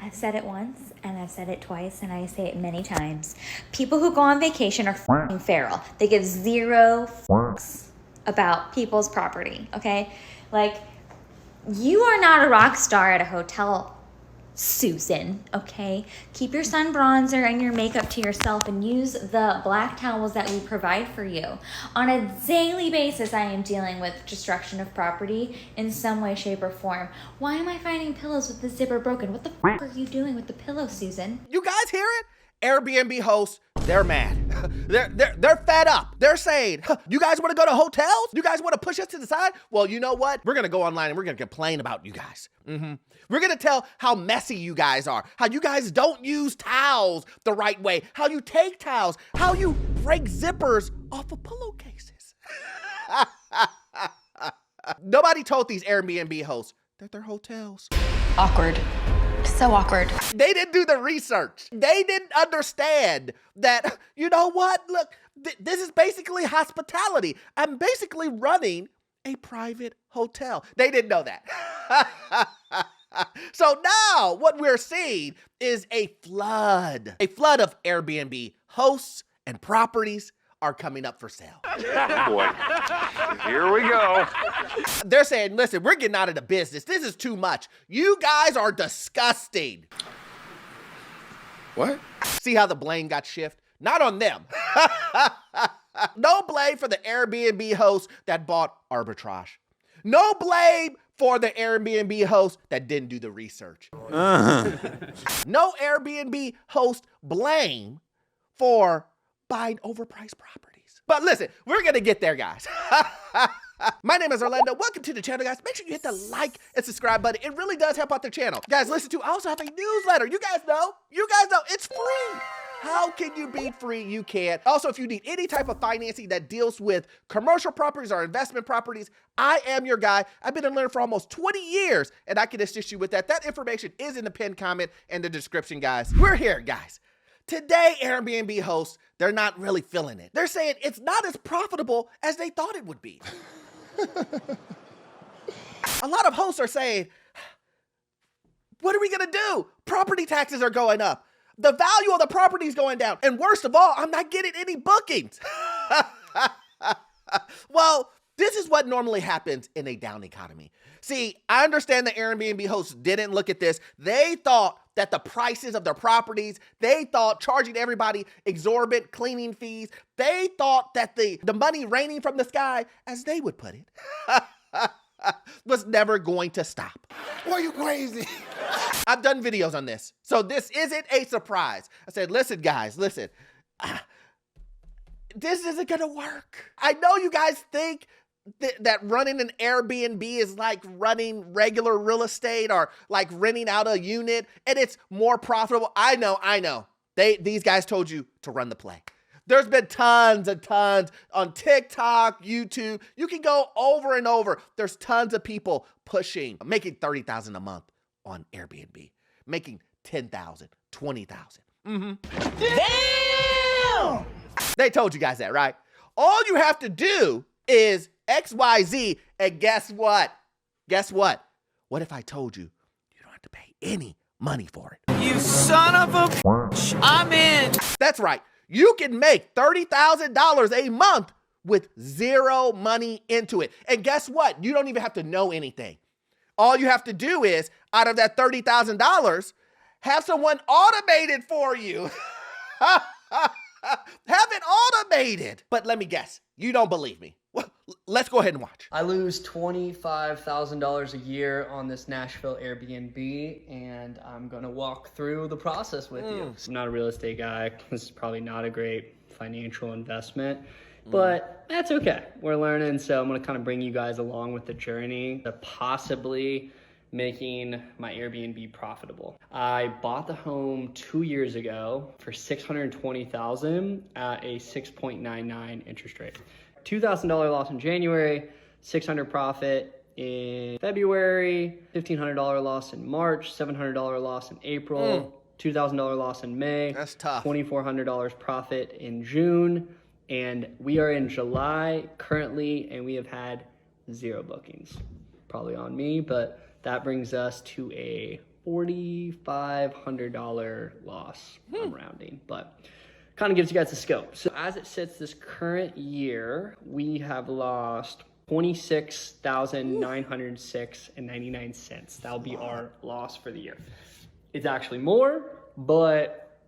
I've said it once and I've said it twice and I say it many times. People who go on vacation are f***ing feral. They give zero f***s about people's property, okay? Like, you are not a rock star at a hotel, Susan, okay? Keep your sun bronzer and your makeup to yourself and use the black towels that we provide for you. On a daily basis, I am dealing with destruction of property in some way, shape, or form. Why am I finding pillows with the zipper broken? What the f*** are you doing with the pillow, Susan? You guys hear it? Airbnb hosts, they're mad. they're fed up. They're saying, you guys want to go to hotels? You guys want to push us to the side? Well, you know what? We're going to go online and we're going to complain about you guys. We're going to tell how messy you guys are, how you guys don't use towels the right way, how you take towels, how you break zippers off of pillowcases. Nobody told these Airbnb hosts that they're hotels. Awkward. So awkward. They didn't do the research. They didn't understand that, you know what? Look, this is basically hospitality. I'm basically running a private hotel. They didn't know that. So now what we're seeing is a flood of Airbnb hosts and properties are coming up for sale. Boy, here we go. They're saying, listen, we're getting out of the business. This is too much. You guys are disgusting. What? See how the blame got shifted? Not on them. No blame for the Airbnb host that bought arbitrage. No blame for the Airbnb host that didn't do the research. No Airbnb host blame for buying overpriced properties. But listen, we're gonna get there, guys. My name is Orlando. Welcome to the channel, guys. Make sure you hit the like and subscribe button. It really does help out the channel. Guys, listen to, I also have a newsletter. You guys know, it's free. How can you be free? You can't. Also, if you need any type of financing that deals with commercial properties or investment properties, I am your guy. I've been a lender for almost 20 years, and I can assist you with that. That information is in the pinned comment and the description, guys. We're here, guys. Today, Airbnb hosts, they're not really feeling it. They're saying it's not as profitable as they thought it would be. A lot of hosts are saying, what are we gonna do? Property taxes are going up. The value of the property is going down. And worst of all, I'm not getting any bookings. Well, this is what normally happens in a down economy. See, I understand the Airbnb hosts didn't look at this. They thought that the prices of their properties, they thought charging everybody exorbitant cleaning fees, they thought that the money raining from the sky, as they would put it, was never going to stop. Are you crazy? I've done videos on this, so this isn't a surprise. I said, listen, guys, listen. This isn't gonna work. I know you guys think that running an Airbnb is like running regular real estate or like renting out a unit, and it's more profitable. I know. These guys told you to run the play. There's been tons and tons on TikTok, YouTube. You can go over and over. There's tons of people making $30,000 a month on Airbnb, making $10,000, $20,000. Damn! They told you guys that, right? All you have to do is XYZ, and guess what? What if I told you you don't have to pay any money for it? You son of a bitch, I'm in. That's right. You can make $30,000 a month with zero money into it. And guess what? You don't even have to know anything. All you have to do is, out of that $30,000, have someone automate it for you. Have it automated. But let me guess, you don't believe me. Well, let's go ahead and watch. I lose $25,000 a year on this Nashville Airbnb, and I'm gonna walk through the process with you. I'm not a real estate guy. This is probably not a great financial investment, but that's okay. We're learning, so I'm gonna kind of bring you guys along with the journey to possibly making my Airbnb profitable. I bought the home 2 years ago for $620,000 at a 6.99 interest rate. $2,000 loss in January, $600 profit in February, $1,500 loss in March, $700 loss in April, $2,000 loss in May. That's tough. $2,400 profit in June, and we are in July currently, and we have had 0 bookings. Probably on me, but that brings us to a $4,500 loss. I'm rounding, but kind of gives you guys the scope. So as it sits this current year, we have lost $26,906.99. That'll be our loss for the year. It's actually more, but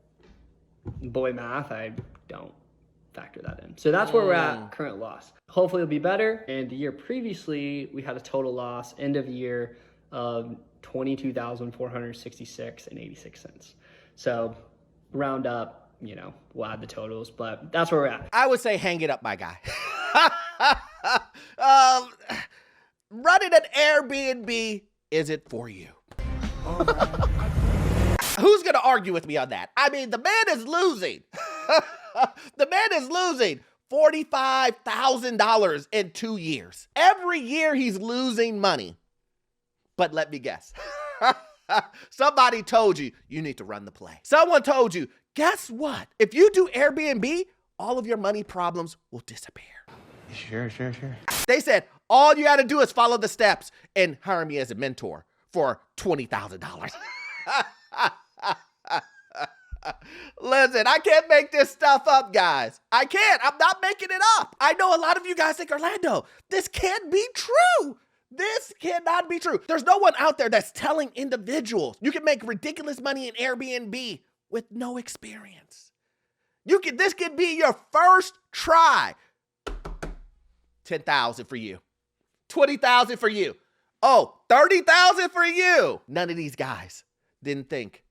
boy math, I don't factor that in. So that's where we're at, current loss. Hopefully it'll be better. And the year previously, we had a total loss end of year of $22,466.86. So round up, you know, we'll add the totals, but that's where we're at. I would say hang it up, my guy. Running an Airbnb isn't for you. Who's going to argue with me on that? I mean, the man is losing. The man is losing $45,000 in 2 years. Every year he's losing money. But let me guess. Somebody told you need to run the play. Someone told you, guess what? If you do Airbnb, all of your money problems will disappear. Sure. They said, all you got to do is follow the steps and hire me as a mentor for $20,000. Listen, I can't make this stuff up, guys. I can't. I'm not making it up. I know a lot of you guys think, Orlando, this can't be true. This cannot be true. There's no one out there that's telling individuals you can make ridiculous money in Airbnb with no experience. This could be your first try. $10,000 for you. $20,000 for you. Oh, $30,000 for you. None of these guys didn't think,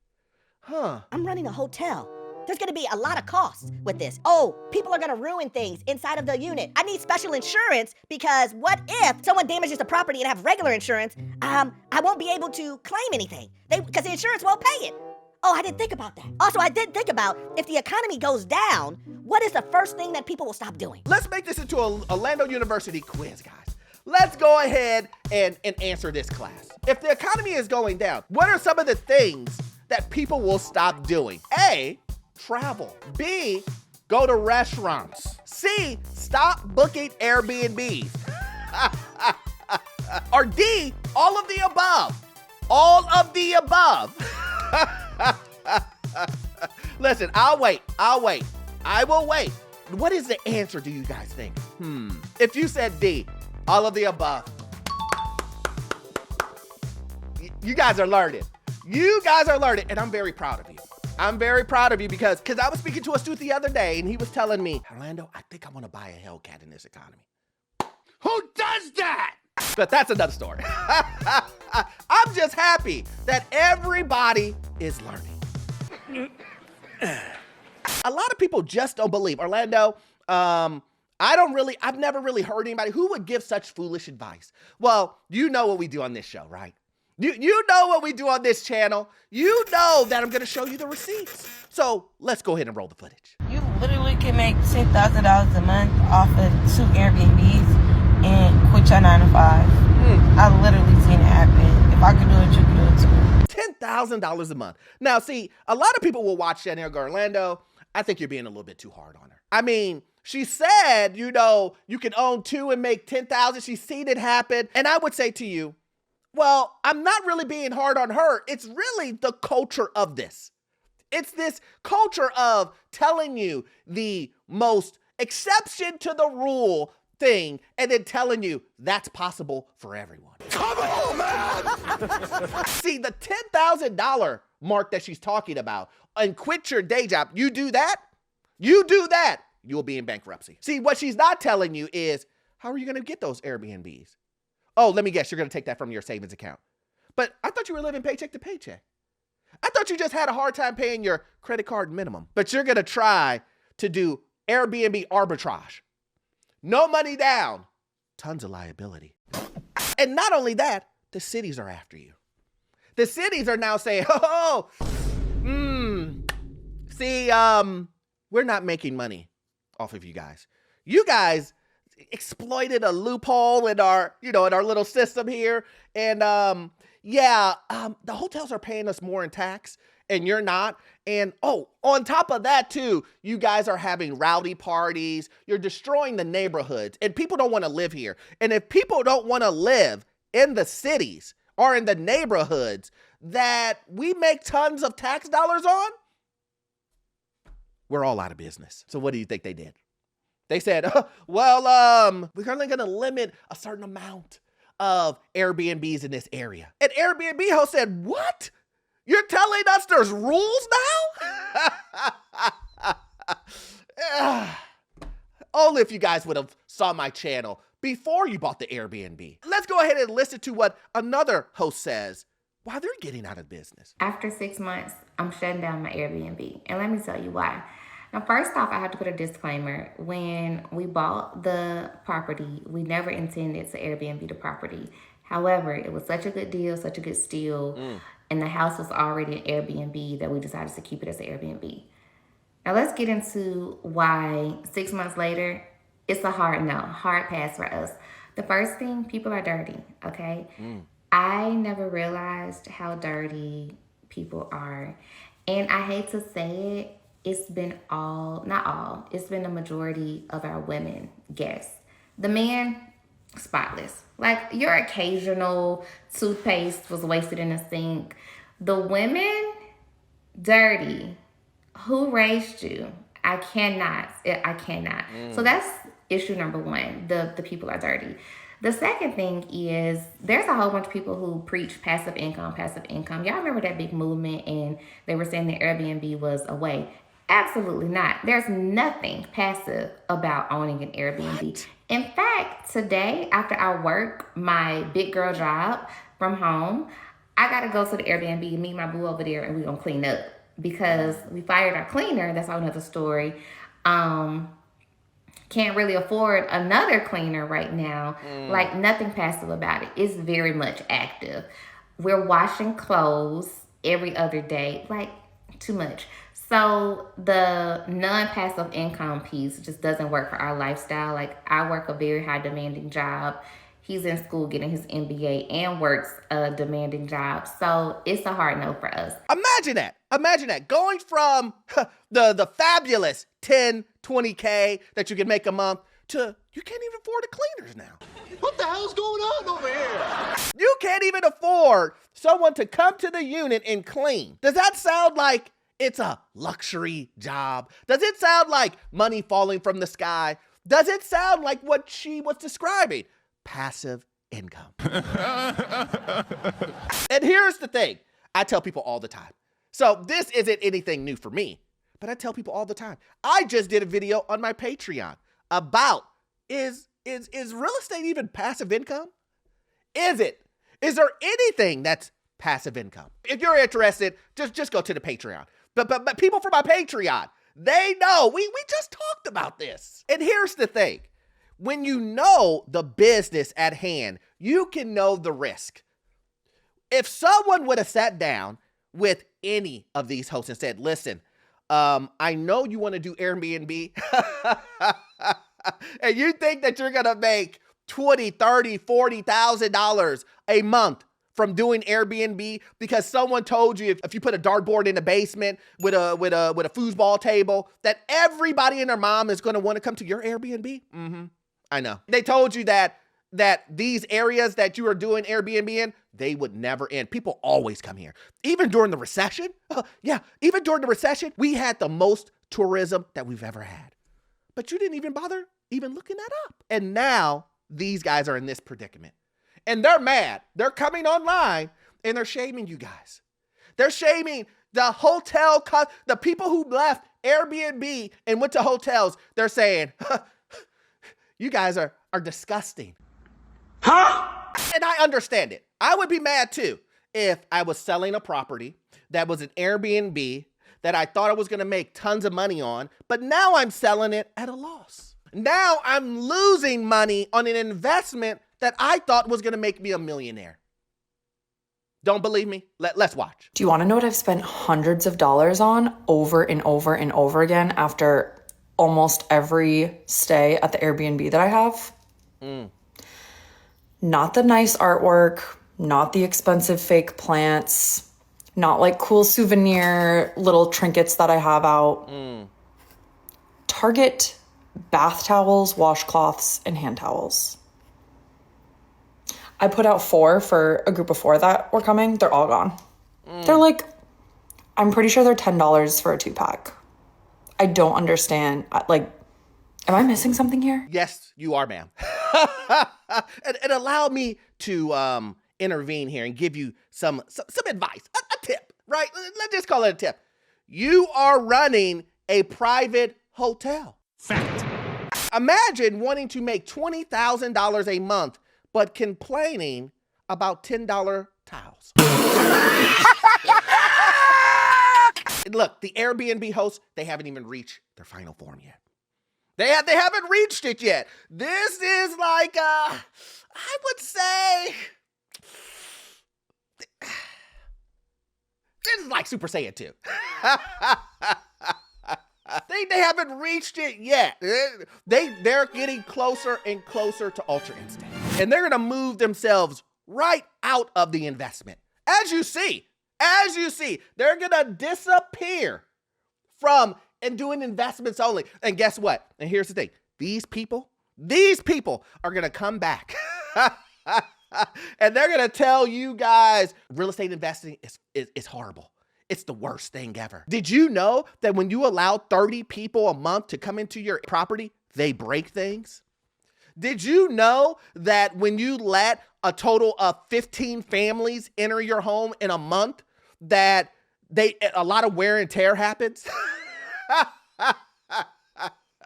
I'm running a hotel. There's gonna be a lot of costs with this. Oh, people are gonna ruin things inside of the unit. I need special insurance because what if someone damages the property and have regular insurance? I won't be able to claim anything because the insurance won't pay it. Oh, I didn't think about that. Also, I did think about if the economy goes down, what is the first thing that people will stop doing? let's make this into a Orlando University quiz, guys. Let's go ahead and answer this class. If the economy is going down, what are some of the things that people will stop doing? A, travel. B, go to restaurants. C, stop booking Airbnbs. Or D, all of the above. All of the above. Listen, I'll wait. I will wait. What is the answer, do you guys think? If you said D, all of the above, you guys are learning. You guys are learning, and I'm very proud of you. I'm very proud of you because I was speaking to a student the other day, and he was telling me, Orlando, I think I want to buy a Hellcat in this economy. Who does that? But that's another story. I'm just happy that everybody is learning. A lot of people just don't believe. Orlando, I've never really heard anybody who would give such foolish advice. Well, you know what we do on this show, right? You know what we do on this channel. You know that I'm going to show you the receipts. So let's go ahead and roll the footage. You literally can make $10,000 a month off of 2 Airbnbs and quit your 9 to 5. I literally seen it happen. If I could do it, you could do it too. $10,000 a month. Now, see, a lot of people will watch that and go, Orlando, I think you're being a little bit too hard on her. I mean, she said, you can own 2 and make $10,000. She's seen it happen. And I would say to you, well, I'm not really being hard on her. It's really the culture of this. It's this culture of telling you the most exception to the rule thing and then telling you that's possible for everyone. Come on, man! See, the $10,000 mark that she's talking about and quit your day job, you do that, you'll be in bankruptcy. See, what she's not telling you is, how are you going to get those Airbnbs? Oh, let me guess, you're going to take that from your savings account. But I thought you were living paycheck to paycheck. I thought you just had a hard time paying your credit card minimum. But you're going to try to do Airbnb arbitrage. No money down, tons of liability. And not only that, the cities are after you. The cities are now saying, we're not making money off of you guys. You guys exploited a loophole in our little system here. And the hotels are paying us more in tax and you're not. And on top of that too, you guys are having rowdy parties. You're destroying the neighborhoods and people don't want to live here. And if people don't want to live in the cities or in the neighborhoods, that we make tons of tax dollars on, we're all out of business. So what do you think they did? They said, we're only going to limit a certain amount of Airbnbs in this area. And Airbnb host said, what? You're telling us there's rules now? Only if you guys would have saw my channel before you bought the Airbnb. Let's go ahead and listen to what another host says while they're getting out of business. After 6 months, I'm shutting down my Airbnb. And let me tell you why. Now, first off, I have to put a disclaimer. When we bought the property, we never intended to Airbnb the property. However, it was such a good deal, such a good steal, and the house was already an Airbnb that we decided to keep it as an Airbnb. Now, let's get into why 6 months later, it's a hard no, hard pass for us. The first thing, people are dirty, okay? I never realized how dirty people are. And I hate to say it, it's been it's been the majority of our women guests. The men, spotless. Like your occasional toothpaste was wasted in the sink. The women, dirty. Who raised you? I cannot. So that's issue number one. The people are dirty. The second thing is there's a whole bunch of people who preach passive income. Y'all remember that big movement and they were saying that Airbnb was a way. Absolutely not. There's nothing passive about owning an Airbnb. What? In fact, today, after I work my big girl job from home, I got to go to the Airbnb and meet my boo over there and we're going to clean up because we fired our cleaner. That's another story. Can't really afford another cleaner right now. Like nothing passive about it. It's very much active. We're washing clothes every other day. Like too much. So the non-passive income piece just doesn't work for our lifestyle. Like I work a very high demanding job. He's in school getting his MBA and works a demanding job. So it's a hard no for us. Imagine that. Going from the fabulous 10, 20K that you can make a month to you can't even afford the cleaners now. What the hell's going on over here? You can't even afford someone to come to the unit and clean. Does that sound like it's a luxury job? Does it sound like money falling from the sky? Does it sound like what she was describing? Passive income. And here's the thing. I tell people all the time. So this isn't anything new for me, but I tell people all the time. I just did a video on my Patreon about is real estate even passive income? Is it? Is there anything that's passive income? If you're interested, just go to the Patreon. But people from my Patreon, they know. We just talked about this. And here's the thing. When you know the business at hand, you can know the risk. If someone would have sat down with any of these hosts and said, listen, I know you want to do Airbnb and you think that you're going to make $20,000, $30,000, $40,000 a month from doing Airbnb because someone told you if you put a dartboard in the basement with a foosball table that everybody and their mom is going to want to come to your Airbnb? I know. They told you that these areas that you are doing Airbnb in, they would never end. People always come here. Even during the recession. Even during the recession, we had the most tourism that we've ever had. But you didn't even bother even looking that up. And now these guys are in this predicament. And they're mad. They're coming online and they're shaming you guys. They're shaming the hotel, the people who left Airbnb and went to hotels. They're saying, you guys are disgusting. Huh? And I understand it. I would be mad too if I was selling a property that was an Airbnb that I thought I was going to make tons of money on, but now I'm selling it at a loss. Now I'm losing money on an investment that I thought was going to make me a millionaire. Don't believe me? Let's watch. Do you want to know what I've spent hundreds of dollars on over and over and over again after almost every stay at the Airbnb that I have? Not the nice artwork, not the expensive fake plants, not like cool souvenir little trinkets that I have out. Target bath towels, washcloths, and hand towels. I put out 4 for a group of 4 that were coming. They're all gone. They're like, I'm pretty sure they're $10 for a 2-pack. I don't understand. Like, am I missing something here? Yes, you are, ma'am. and allow me to intervene here and give you some advice, a tip, right? Let's just call it a tip. You are running a private hotel. Fact. Imagine wanting to make $20,000 a month, but complaining about $10 towels. Look, the Airbnb hosts, they haven't even reached their final form yet. They haven't reached it yet. This is like, I would say, this is like Super Saiyan 2. They haven't reached it yet. They're getting closer and closer to Ultra Instinct. And they're gonna move themselves right out of the investment. As you see, they're gonna disappear from and doing investments only. And guess what? And here's the thing. These people are gonna come back. And they're gonna tell you guys real estate investing is horrible. It's the worst thing ever. Did you know that when you allow 30 people a month to come into your property, they break things? Did you know that when you let a total of 15 families enter your home in a month, that a lot of wear and tear happens?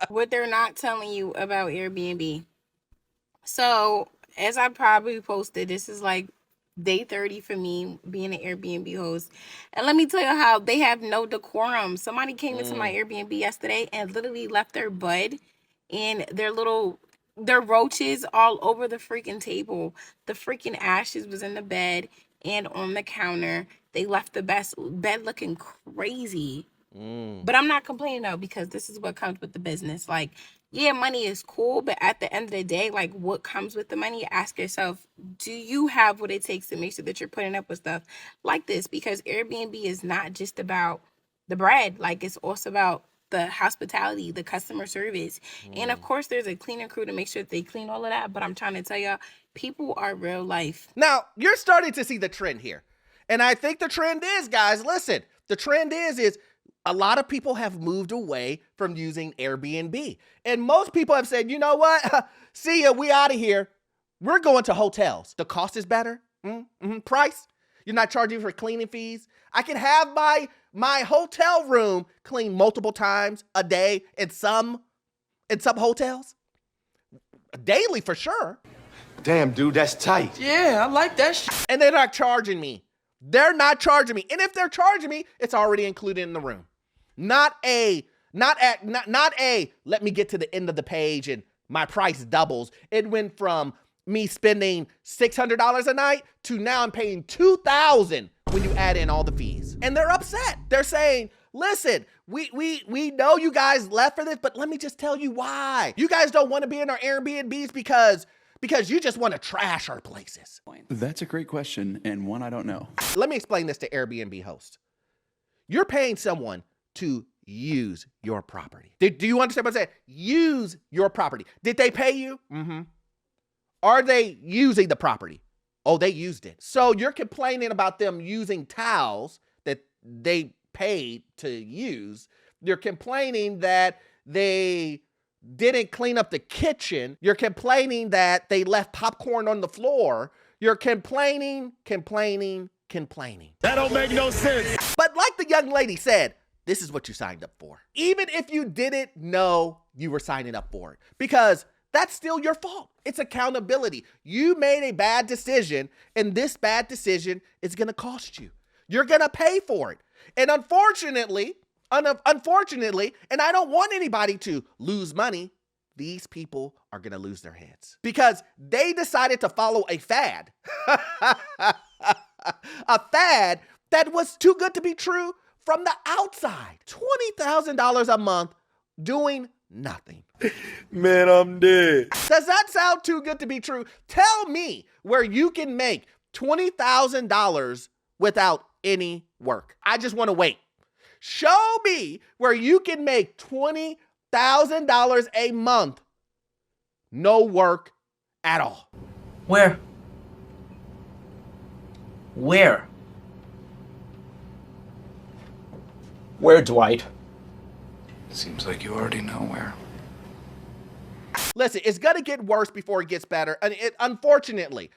What they're not telling you about Airbnb. So, as I probably posted, this is like day 30 for me being an Airbnb host. And let me tell you how they have no decorum. Somebody came into my Airbnb yesterday and literally left their bud and their roaches all over the freaking table. The freaking ashes was in the bed and on the counter. They left the bed looking crazy. But I'm not complaining though, because this is what comes with the business. Like, yeah, money is cool, but at the end of the day, like, what comes with the money? Ask yourself, do you have what it takes to make sure that you're putting up with stuff like this? Because Airbnb is not just about the bread. Like, it's also about the hospitality, the customer service. And of course, there's a cleaning crew to make sure that they clean all of that. But I'm trying to tell y'all, people are real life. Now, you're starting to see the trend here. And I think the trend is, guys, listen, the trend is a lot of people have moved away from using Airbnb. And most people have said, you know what? See ya, we out of here. We're going to hotels. The cost is better. Price. You're not charging for cleaning fees. I can have my hotel room cleaned multiple times a day in some hotels. Daily for sure. Damn, dude, that's tight. Yeah, I like that shit. And they're not charging me. They're not charging me. And if they're charging me, it's already included in the room. Not a, let me get to the end of the page and my price doubles. It went from me spending $600 a night to now I'm paying $2,000 when you add in all the fees. And they're upset. They're saying, listen, we know you guys left for this, but let me just tell you why. You guys don't want to be in our Airbnbs because you just want to trash our places. That's a great question, and one I don't know. Let me explain this to Airbnb hosts. You're paying someone to use your property. Do you understand what I'm saying? Use your property. Did they pay you? Are they using the property? Oh, they used it. So you're complaining about them using towels that they paid to use. You're complaining that they didn't clean up the kitchen. You're complaining that they left popcorn on the floor. You're complaining. That don't make no sense. But like the young lady said, this is what you signed up for. Even if you didn't know you were signing up for it, because that's still your fault. It's accountability. You made a bad decision, and this bad decision is gonna cost you. You're gonna pay for it. And unfortunately, and I don't want anybody to lose money, these people are gonna lose their heads because they decided to follow a fad. A fad that was too good to be true from the outside. $20,000 a month doing nothing. Man, I'm dead. Does that sound too good to be true? Tell me where you can make $20,000 without any work. I just want to wait. Show me where you can make $20,000 a month, no work at all. Where? Where, Dwight? Seems like you already know where. Listen, it's going to get worse before it gets better. And unfortunately,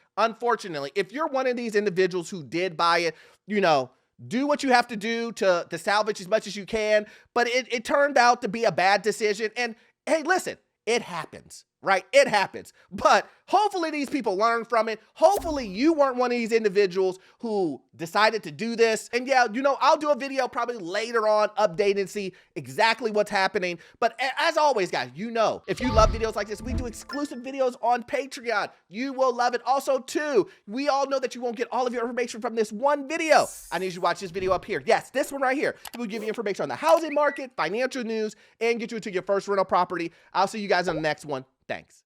if you're one of these individuals who did buy it, you know, do what you have to do to salvage as much as you can. But it turned out to be a bad decision. And hey, listen, it happens, right? It happens. But hopefully these people learn from it. Hopefully you weren't one of these individuals who decided to do this. And yeah, you know, I'll do a video probably later on, update and see exactly what's happening. But as always, guys, you know, if you love videos like this, we do exclusive videos on Patreon. You will love it. Also, too, we all know that you won't get all of your information from this one video. I need you to watch this video up here. Yes, this one right here. It will give you information on the housing market, financial news, and get you into your first rental property. I'll see you guys on the next one. Thanks.